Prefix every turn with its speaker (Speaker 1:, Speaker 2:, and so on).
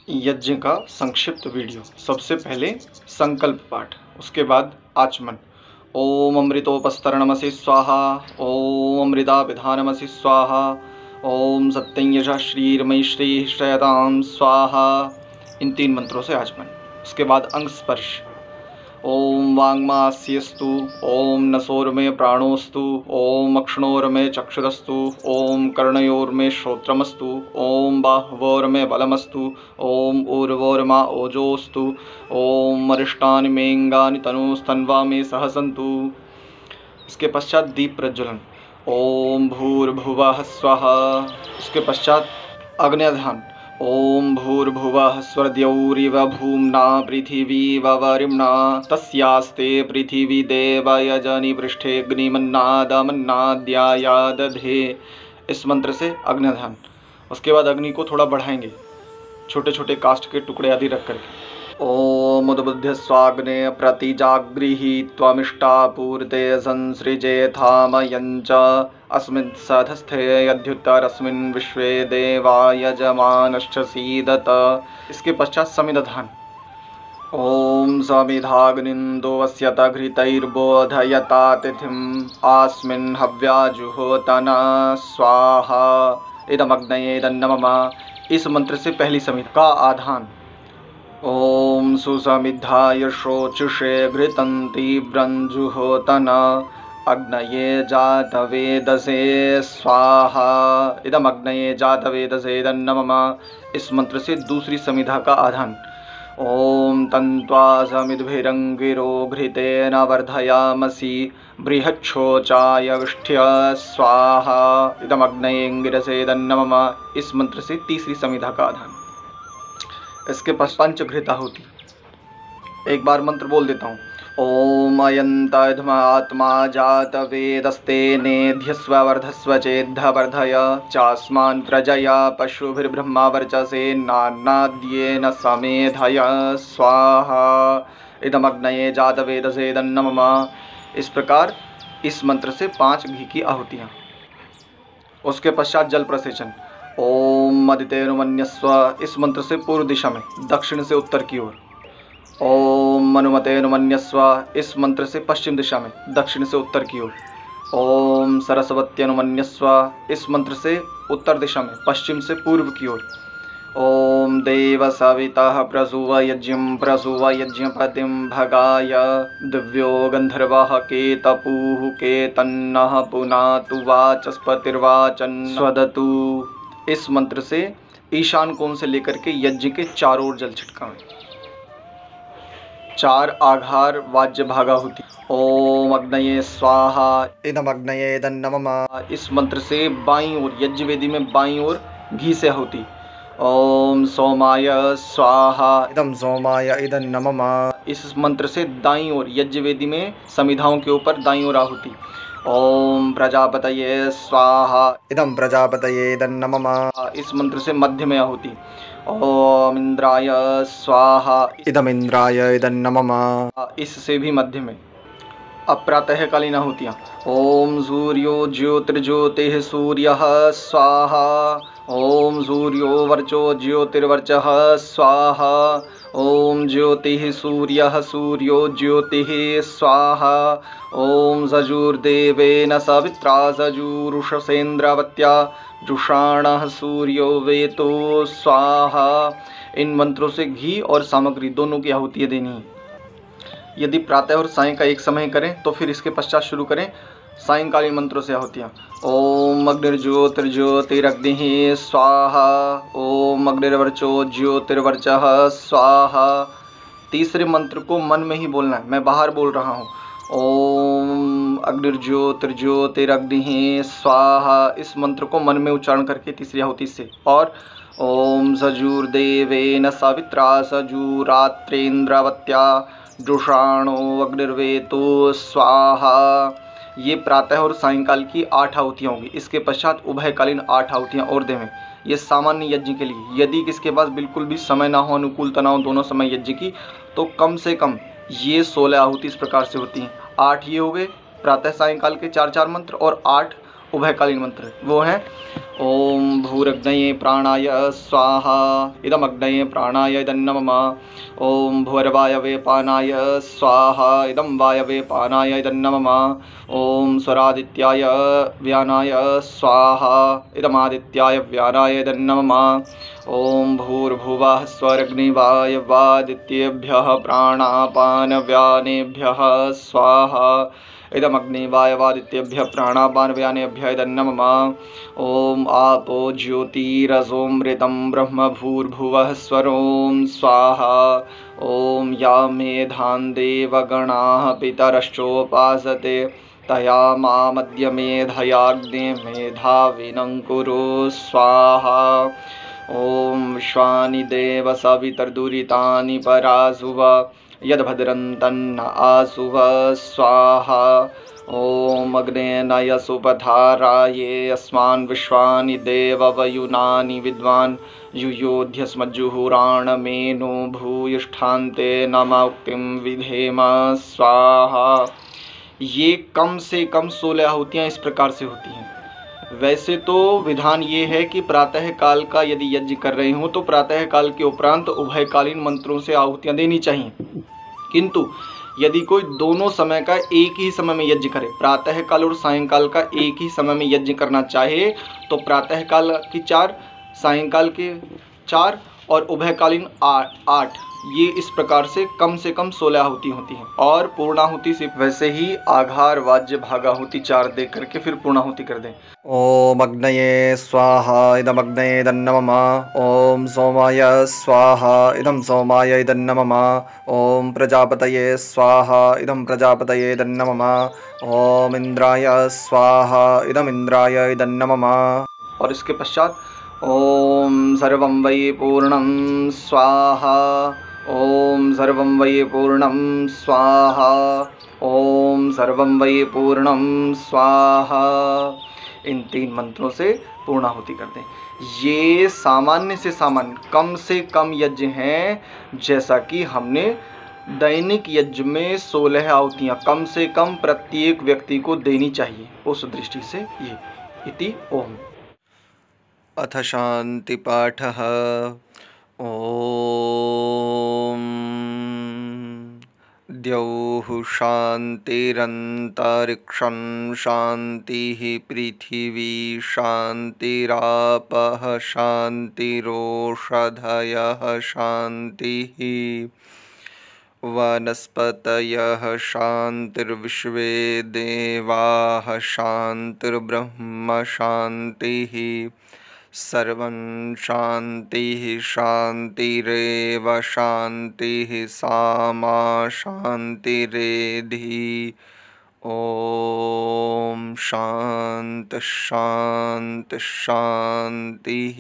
Speaker 1: यज्ञ का संक्षिप्त वीडियो। सबसे पहले संकल्प पाठ, उसके बाद आचमन। ओम अमृतोपस्तरणमसि स्वाहा, ओम अमृता विधानमसि स्वाहा, ओम सत्यं यशः श्रीर्मयि श्रीः श्रयतां स्वाहा। इन 3 मंत्रों से आचमन। उसके बाद अंग स्पर्श। ओम वाङ्मास्यस्तु, ओम नसोर्मे प्राणोस्तु, ओम अक्ष्णोर्मे चक्षुरस्तु, ओम कर्णयोर्मे श्रोत्रमस्तु, ओम बाह्वोर्मे बलमस्तु, ओम ऊर्वोर्मा ओजोस्तु, ओम अरिष्टानि मेऽङ्गानि तनूस्तन्वा मे सहसन्तु। इसके पश्चात दीप प्रज्वलन। ओम भूर्भुवः स्वः। उसके पश्चात अग्न्यधान। ओम भूर्भुवः स्वर्द्यौरिव भूम्ना पृथिवी वरिम्णा तस्यास्ते पृथिवी देवयजनि पृष्ठेऽग्निमन्नादमन्नाद्यायादधे। इस मंत्र से अग्न्यधान। उसके बाद अग्नि को थोड़ा बढ़ाएंगे, छोटे छोटे काष्ठ के टुकड़े आदि रख करके। ओम उद्बुद्ध्यस्वाग्ने प्रतिजागृहि त्वमिष्टापूर्ते संसृजेथामयञ्च अस्मिन् सधस्थे यद्युत्तरस्मिन् विश्वे देवा यजमानश्च सीदत। इसके पश्चात समिधधान। ओम समिधाग्निन्दोऽस्यत घृतैर्बोधयता तिथिम् आस्मिन् हव्याजुहोतना स्वाहा इदमग्नये तन्नमः। इस मंत्र से पहली समिध का आधान। ओम सुसमिद्धाय श्रोचुषे घृतं तीव्रं जुहोतना अग्नये जातवेदसे स्वाहा इदमग्नये जातवेदसे तन्नमः। इस मंत्र से दूसरी समिधा का आधान। ओम तन्त्वा समिद्भिरंगिरो घृतेन वर्धयामसि बृहच्छोचाय विष्ठ्य स्वाहा इदमग्नये गिरसे तन्नमः। इस मंत्र से तीसरी समिधा का आधान। इसके पास पंचघृताहुति। एक बार मंत्र बोल देता हूँ। ओम अयंतध्मात्मा जात वेदस्ते नेध्यस्व वर्धस्व चेद्धवर्धय चास्मान् प्रजया पशुभिर्ब्रह्मा वर्चसे नान्नाद्येन समेधय स्वाहा इदमग्नये जात वेदसे तन्नमः। इस प्रकार इस मंत्र से 5 घी की आहुतियाँ। उसके पश्चात जल प्रसेचन। ओम मदितेनुमन्यस्व। इस मंत्र से पूर्व दिशा में, दक्षिण से उत्तर की ओर। ओम मनुमतेनुमन्यस्व। इस मंत्र से पश्चिम दिशा में, दक्षिण से उत्तर की ओर। ओम सरस्वत्यनुमन्यस्व। इस मंत्र से उत्तर दिशा में, पश्चिम से पूर्व की ओर। ओम देव सवितः प्रसूव यज्ञं प्रसूव यज्ञपतिं भगाय दिव्यो गंधर्वः केतपुः केतन्नः पुनातु वाचस्पतिर्वाचन् स्वदतु। इस मंत्र से ईशान कोण से लेकर के यज्ञ के चारों ओर जल छिटकाएं। 4 आघार वाज्य भागाहुति। ओम अग्नये स्वाहा इदमग्नये तन्नमः। इस मंत्र से बाईं ओर, यज्ञ वेदी में बाईं ओर घी से आहुति। ओम सोमाय स्वाहा इदम सोमाय इदन्नमः। इस मंत्र से दाईं ओर, यज्ञ वेदी में समिधाओं के ऊपर दाईं ओर आहुति। ओम प्रजापतये स्वाहा इदम प्रजापतये तन्नमः। इस मंत्र से मध्य में आहुति। ओम इंद्राय स्वाहा इदम इंद्राय तन्नमः। इससे भी मध्य में। अब प्रातःकालीन आहुतियाँ। ओम सूर्यो ज्योतिर्ज्योतिः सूर्यः स्वाहा। ओम सूर्यो वर्चो ज्योतिर्वर्चः स्वाहा। ओम ज्योतिः सूर्यः सूर्यो ज्योतिः स्वाहा। ओम सजुर्देवेन सवित्रा सजुरुषसेन्द्रावत्या जुषाणः सूर्यो वेतो स्वाहा। इन मंत्रों से घी और सामग्री दोनों की आहुतियाँ देनी है। यदि प्रातः और सायं का एक समय करें तो फिर इसके पश्चात शुरू करें सायंकालीन मंत्रों से आहुतियाँ। ओम अग्निर्ज्योतिर्ज्योतिरग्निः स्वाहा। ओम अग्निर्वर्चो ज्योतिर्वर्चः स्वाहा। तीसरे मंत्र को मन में ही बोलना है, मैं बाहर बोल रहा हूँ। ओम अग्निर्ज्योतिर्ज्योतिरग्निः स्वाहा। इस मंत्र को मन में उच्चारण करके तीसरी आहुति से। और ओम सजुर्देवेन सवित्रा सजुरात्रेन्द्रवत्या जुषाणो अग्निर्वेतो स्वाहा। ये प्रातः और सायंकाल की 8 आहुतियाँ होंगी। इसके पश्चात उभयकालीन 8 आहुतियाँ और देवें। ये सामान्य यज्ञ के लिए। यदि किसके पास बिल्कुल भी समय ना हो, अनुकूलता ना हो दोनों समय यज्ञ की, तो कम से कम ये 16 आहुति इस प्रकार से होती हैं। 8 ये हो गए प्रातः सायंकाल के 4-4 मंत्र, और 8 उभयकालीन मंत्र वो हैं ओम भूरग्नये प्राणाय स्वाहा इदमग्नये प्राणाय इदं नमः। ओम भूर्वायवे पानाय स्वाहा इदं वायवे पानाय इदं नमः। ओम स्वरादित्याय व्यानाय स्वाहा इदमादित्याय व्यानाय इदं नमः। ओम भूर्भुवः स्वरग्निवायवादित्येभ्यः प्राणापानव्यानेभ्यः स्वाहा इदमग्निवायवादित्येभ्यः प्राणापानव्यानेभ्यः इदं नमः। ओम आपो ज्योतिरसोमृतं ब्रह्म भूर्भुवः स्वरों स्वाहा। ओम या मेधान् देवगणाः पितरश्चोपासते तया मामद्य मेधयाग्ने मेधाविनं कुरु स्वाहा। ओम विश्वानि देव सवितर्दुरितानि परासुव यद्भद्रं तन्न आसुव स्वाहा। ओम अग्ने नय सुपधाराये अस्मान् विश्वानि देव वयुनानि विद्वान् युयोध्यस्मज्जुहुराणमेनो भूयिष्ठान्ते नम उक्तिं विधेम स्वाहा। ये कम से कम 16 आहुतियाँ इस प्रकार से होती हैं। वैसे तो विधान ये है कि प्रातः काल का यदि यज्ञ कर रहे हो तो प्रातः काल के उपरांत उभयकालीन मंत्रों से आहुतियाँ देनी चाहिए, किंतु यदि कोई दोनों समय का एक ही समय में यज्ञ करे, प्रातः काल और सायंकाल का एक ही समय में यज्ञ करना चाहे तो प्रातः काल की 4, सायंकाल के 4 और उभयकालीन 8, ये इस प्रकार से कम 16 आहुति होती हैं। और पूर्णाहुति से वैसे ही आघार वाज्य भागाहुति 4 दे करके फिर पूर्णाहुति कर दें। ओम अग्नये स्वाहा इदमग्नये इदं नमः। ओम सोमाय स्वाहा इदं सोमाय इदं नमः। ओम प्रजापतये स्वाहा इदं प्रजापतये इदं नमः। ओम इंद्राय स्वाहा इदं इंद्राय इदं नमः। और इसके पश्चात ओम सर्वं वै पूर्णं स्वाहा। ओम सर्वं वै पूर्णं स्वाहा। ओम सर्वं वै पूर्णं स्वाहा। इन 3 मंत्रों से पूर्णाहुति कर दें। ये सामान्य से सामान्य कम से कम यज्ञ हैं, जैसा कि हमने दैनिक यज्ञ में 16 आहुतियाँ कम से कम प्रत्येक व्यक्ति को देनी चाहिए, उस दृष्टि से ये इति ओम। अथ शांति पाठः। ओम द्यौः शान्तिरन्तरिक्षं शान्तिः पृथिवी शान्तिरापः शान्तिरोषधयः शान्तिः वनस्पतयः शान्तिर्विश्वे देवाः शान्तिर्ब्रह्म शान्तिः सर्वं शान्तिः शान्तिरेव शान्तिः सामा शान्तिरेधि। ओम शान्ति शान्ति शान्तिः।